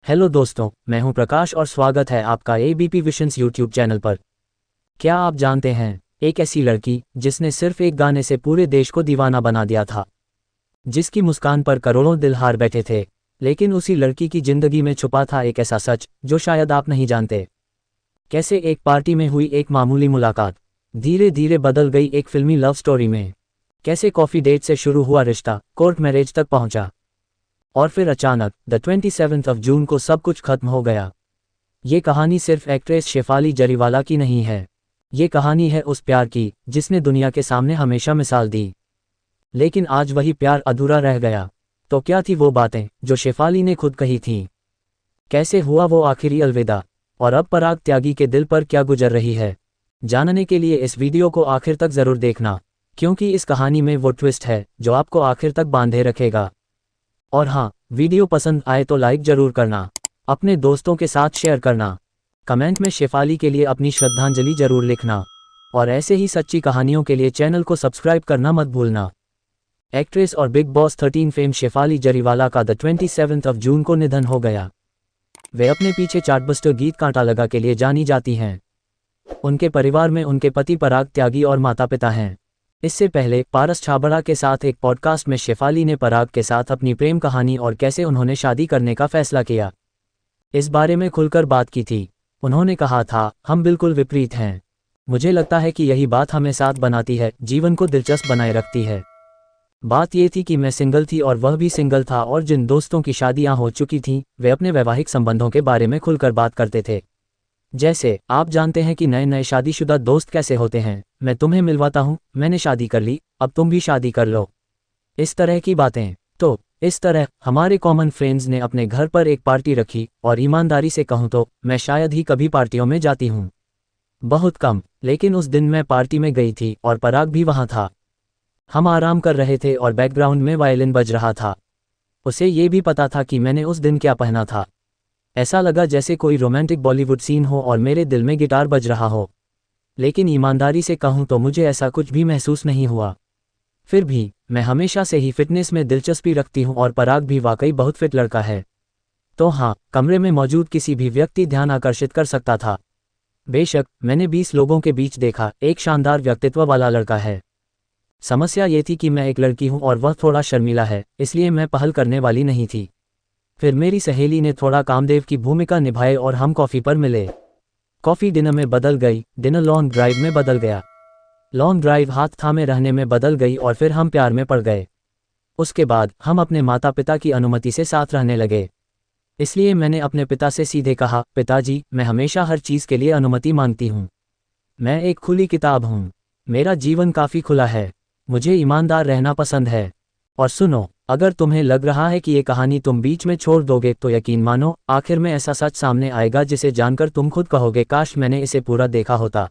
Hello दोस्तों, मैं हूं प्रकाश और स्वागत है आपका एबीपी विशंस यूट्यूब चैनल पर। क्या आप जानते हैं, एक ऐसी लड़की जिसने सिर्फ एक गाने से पूरे देश को दीवाना बना दिया था, जिसकी मुस्कान पर करोड़ों दिल हार बैठे थे। लेकिन उसी लड़की की जिंदगी में छुपा था एक ऐसा सच जो शायद आप नहीं जानते। कैसे एक पार्टी में हुई एक मामूली मुलाकात धीरे धीरे बदल गई एक फिल्मी लव स्टोरी में। कैसे कॉफ़ी डेट से शुरू हुआ रिश्ता कोर्ट मैरिज तक पहुंचा, और फिर अचानक द 27th of जून को सब कुछ खत्म हो गया। ये कहानी सिर्फ एक्ट्रेस शेफाली जरीवाला की नहीं है, ये कहानी है उस प्यार की जिसने दुनिया के सामने हमेशा मिसाल दी। लेकिन आज वही प्यार अधूरा रह गया। तो क्या थी वो बातें जो शेफाली ने खुद कही थीं? कैसे हुआ वो आखिरी अलविदा? और अब पराग त्यागी के दिल पर क्या गुजर रही है? जानने के लिए इस वीडियो को आखिर तक जरूर देखना, क्योंकि इस कहानी में वो ट्विस्ट है जो आपको आखिर तक बांधे रखेगा। और हाँ, वीडियो पसंद आए तो लाइक जरूर करना, अपने दोस्तों के साथ शेयर करना, कमेंट में शेफाली के लिए अपनी श्रद्धांजलि जरूर लिखना, और ऐसे ही सच्ची कहानियों के लिए चैनल को सब्सक्राइब करना मत भूलना। एक्ट्रेस और बिग बॉस 13 फेम शेफाली जरीवाला का द 27th of जून को निधन हो गया। वे अपने पीछे चार्टबस्टर गीत कांटा लगा के लिए जानी जाती हैं। उनके परिवार में उनके पति पराग त्यागी और माता पिता हैं। इससे पहले पारस छाबड़ा के साथ एक पॉडकास्ट में शेफाली ने पराग के साथ अपनी प्रेम कहानी और कैसे उन्होंने शादी करने का फैसला किया, इस बारे में खुलकर बात की थी। उन्होंने कहा था, हम बिल्कुल विपरीत हैं। मुझे लगता है कि यही बात हमें साथ बनाती है, जीवन को दिलचस्प बनाए रखती है। बात ये थी कि मैं सिंगल थी और वह भी सिंगल था, और जिन दोस्तों की शादियां हो चुकी थीं वे अपने वैवाहिक संबंधों के बारे में खुलकर बात करते थे। जैसे आप जानते हैं कि नए नए शादीशुदा दोस्त कैसे होते हैं, मैं तुम्हें मिलवाता हूँ, मैंने शादी कर ली, अब तुम भी शादी कर लो, इस तरह की बातें। तो इस तरह हमारे कॉमन फ्रेंड्स ने अपने घर पर एक पार्टी रखी, और ईमानदारी से कहूँ तो मैं शायद ही कभी पार्टियों में जाती हूँ, बहुत कम। लेकिन उस दिन मैं पार्टी में गई थी और पराग भी वहाँ था। हम आराम कर रहे थे और बैकग्राउंड में वायलिन बज रहा था। उसे ये भी पता था कि मैंने उस दिन क्या पहना था। ऐसा लगा जैसे कोई रोमांटिक बॉलीवुड सीन हो और मेरे दिल में गिटार बज रहा हो। लेकिन ईमानदारी से कहूँ तो मुझे ऐसा कुछ भी महसूस नहीं हुआ। फिर भी मैं हमेशा से ही फिटनेस में दिलचस्पी रखती हूँ और पराग भी वाकई बहुत फिट लड़का है। तो हाँ, कमरे में मौजूद किसी भी व्यक्ति ध्यान आकर्षित कर सकता था। बेशक मैंने 20 लोगों के बीच देखा, एक शानदार व्यक्तित्व वाला लड़का है। समस्या ये थी कि मैं एक लड़की हूँ और वह थोड़ा शर्मीला है, इसलिए मैं पहल करने वाली नहीं थी। फिर मेरी सहेली ने थोड़ा कामदेव की भूमिका निभाई और हम कॉफ़ी पर मिले। कॉफ़ी डिनर में बदल गई, डिनर लॉन्ग ड्राइव में बदल गया, लॉन्ग ड्राइव हाथ थामे रहने में बदल गई, और फिर हम प्यार में पड़ गए। उसके बाद हम अपने माता पिता की अनुमति से साथ रहने लगे। इसलिए मैंने अपने पिता से सीधे कहा, पिताजी, मैं हमेशा हर चीज़ के लिए अनुमति मांगती हूँ। मैं एक खुली किताब हूँ, मेरा जीवन काफ़ी खुला है, मुझे ईमानदार रहना पसंद है। और सुनो, अगर तुम्हें लग रहा है कि ये कहानी तुम बीच में छोड़ दोगे तो यकीन मानो, आखिर में ऐसा सच सामने आएगा जिसे जानकर तुम खुद कहोगे, काश मैंने इसे पूरा देखा होता।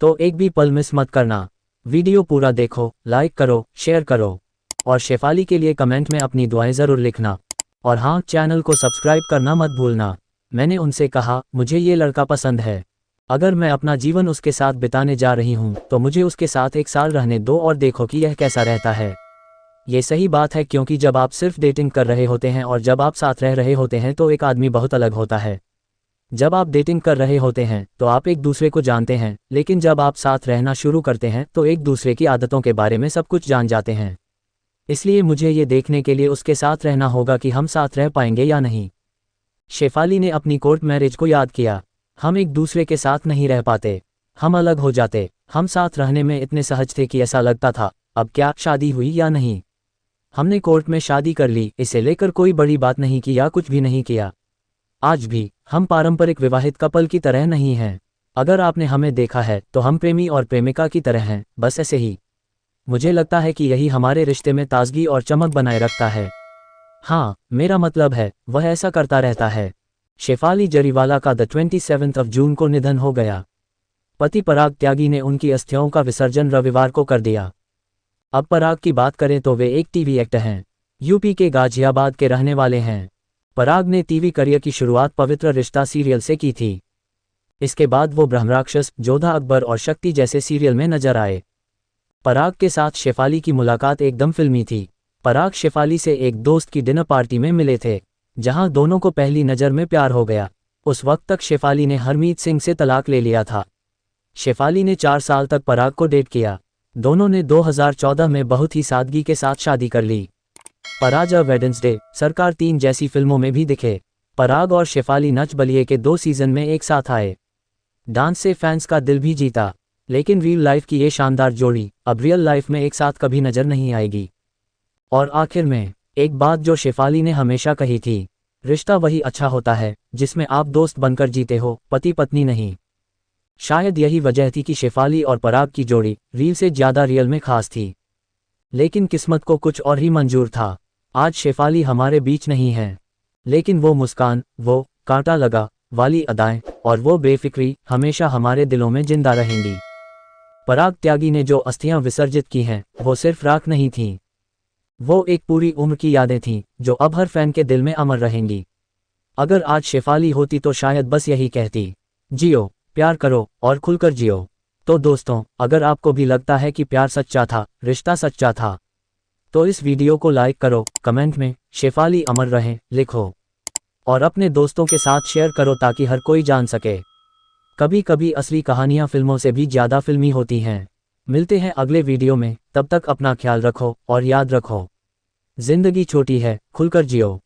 तो एक भी पल मिस मत करना, वीडियो पूरा देखो, लाइक करो, शेयर करो, और शेफाली के लिए कमेंट में अपनी दुआएं ज़रूर लिखना। और हाँ, चैनल को सब्सक्राइब करना मत भूलना। मैंने उनसे कहा, मुझे ये लड़का पसंद है, अगर मैं अपना जीवन उसके साथ बिताने जा रही हूँ तो मुझे उसके साथ 1 साल रहने दो और देखो कि यह कैसा रहता है। ये सही बात है, क्योंकि जब आप सिर्फ डेटिंग कर रहे होते हैं और जब आप साथ रह रहे होते हैं तो एक आदमी बहुत अलग होता है। जब आप डेटिंग कर रहे होते हैं तो आप एक दूसरे को जानते हैं, लेकिन जब आप साथ रहना शुरू करते हैं तो एक दूसरे की आदतों के बारे में सब कुछ जान जाते हैं। इसलिए मुझे ये देखने के लिए उसके साथ रहना होगा कि हम साथ रह पाएंगे या नहीं। शेफाली ने अपनी कोर्ट मैरिज को याद किया। हम एक दूसरे के साथ नहीं रह पाते, हम अलग हो जाते। हम साथ रहने में इतने सहज थे कि ऐसा लगता था, अब क्या शादी हुई या नहीं। हमने कोर्ट में शादी कर ली, इसे लेकर कोई बड़ी बात नहीं की या कुछ भी नहीं किया। आज भी हम पारंपरिक विवाहित कपल की तरह नहीं हैं। अगर आपने हमें देखा है तो हम प्रेमी और प्रेमिका की तरह हैं, बस ऐसे ही। मुझे लगता है कि यही हमारे रिश्ते में ताजगी और चमक बनाए रखता है। हाँ, मेरा मतलब है वह ऐसा करता रहता है। शेफाली जरीवाला का द 27th of जून को निधन हो गया। पति पराग त्यागी ने उनकी अस्थियों का विसर्जन रविवार को कर दिया। अब पराग की बात करें तो वे एक टीवी एक्टर हैं, यूपी के गाजियाबाद के रहने वाले हैं। पराग ने टीवी करियर की शुरुआत पवित्र रिश्ता सीरियल से की थी। इसके बाद वो ब्रह्मराक्षस, जोधा अकबर और शक्ति जैसे सीरियल में नजर आए। पराग के साथ शेफाली की मुलाकात एकदम फिल्मी थी। पराग शेफाली से एक दोस्त की डिनर पार्टी में मिले थे। जहां दोनों को पहली नज़र में प्यार हो गया। उस वक्त तक शेफाली ने हरमीत सिंह से तलाक ले लिया था। शेफाली ने 4 साल तक पराग को डेट किया। दोनों ने 2014 में बहुत ही सादगी के साथ शादी कर ली। पराग वेडनेसडे, सरकार 3 जैसी फिल्मों में भी दिखे। पराग और शेफाली नच बलिए के 2 सीजन में एक साथ आए। डांस से फैंस का दिल भी जीता। लेकिन रियल लाइफ की ये शानदार जोड़ी अब रियल लाइफ में एक साथ कभी नजर नहीं आएगी। और आखिर में एक बात जो शेफाली ने हमेशा कही थी, रिश्ता वही अच्छा होता है जिसमें आप दोस्त बनकर जीते हो, पति पत्नी नहीं। शायद यही वजह थी कि शेफाली और पराग की जोड़ी रील से ज़्यादा रियल में खास थी। लेकिन किस्मत को कुछ और ही मंजूर था। आज शेफाली हमारे बीच नहीं है, लेकिन वो मुस्कान, वो कांटा लगा वाली अदाएं और वो बेफिक्री हमेशा हमारे दिलों में जिंदा रहेंगी। पराग त्यागी ने जो अस्थियां विसर्जित की हैं, वो सिर्फ राख नहीं थीं। वो एक पूरी उम्र की यादें थीं जो अब हर फैन के दिल में अमर रहेंगी। अगर आज शेफाली होती तो शायद बस यही कहती, जियो, प्यार करो और खुलकर जियो। तो दोस्तों, अगर आपको भी लगता है कि प्यार सच्चा था, रिश्ता सच्चा था, तो इस वीडियो को लाइक करो, कमेंट में शेफाली अमर रहे लिखो और अपने दोस्तों के साथ शेयर करो ताकि हर कोई जान सके। कभी कभी असली कहानियां फिल्मों से भी ज़्यादा फिल्मी होती हैं। मिलते हैं अगले वीडियो में, तब तक अपना ख्याल रखो और याद रखो, जिंदगी छोटी है, खुलकर जियो।